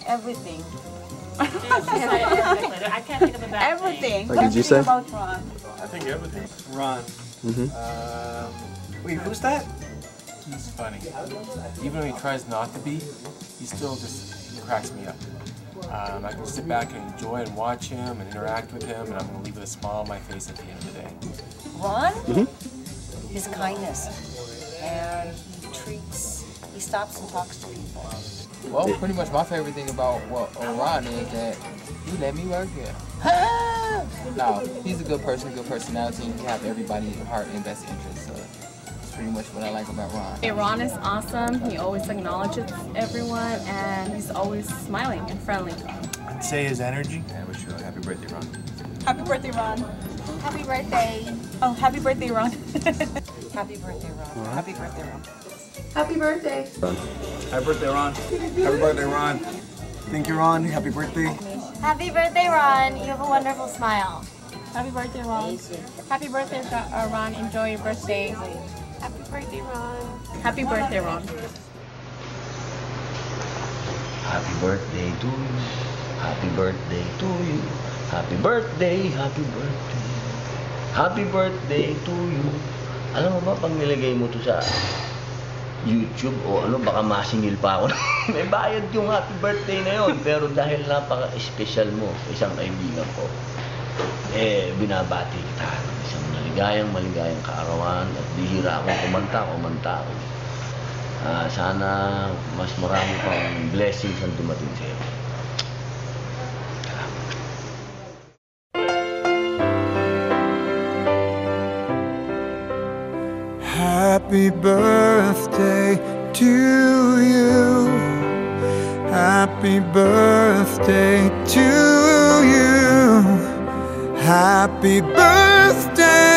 Everything. I can't think of a bad Everything. What did you say? About Ron. I think everything. Ron. Wait, who's that? He's funny. Even when he tries not to be, he still just cracks me up. I can sit back and enjoy and watch him and interact with him, and I'm going to leave with a smile on my face at the end of the day. Ron? His kindness. And he stops and talks to people. Well, pretty much my favorite thing about Ron is that he let me work here. No, he's a good person, good personality, and he has everybody's heart and best interest. So that's pretty much what I like about Ron. Hey, Ron is awesome. He always acknowledges everyone, and he's always smiling and friendly. I'd say his energy. I wish you a happy birthday, Ron. Happy birthday, Ron. Happy birthday. Oh, happy birthday, Ron. Happy birthday, Ron. Happy birthday, Ron. Happy birthday. Happy birthday, Ron. Happy birthday, Ron. Thank you, Ron. Happy birthday. Happy birthday, Ron. You have a wonderful smile. Happy birthday, Ron. Happy birthday, Ron. Enjoy your birthday. Happy birthday, Ron. Happy birthday, Ron. Happy birthday to you. Happy birthday to you. Happy birthday, happy birthday. Happy birthday to you. Alam mo ba, pag nilagay mo to sa YouTube o ano, baka masingil pa ako. May bayad yung happy birthday na yun. Pero dahil napaka-special mo, isang kaibigan ko, binabati kita ng isang maligayang kaarawan at bihira akong kumanta ako. Sana mas marami pang blessings ang dumating sa iyo. Happy birthday to you. Happy birthday to you. Happy birthday.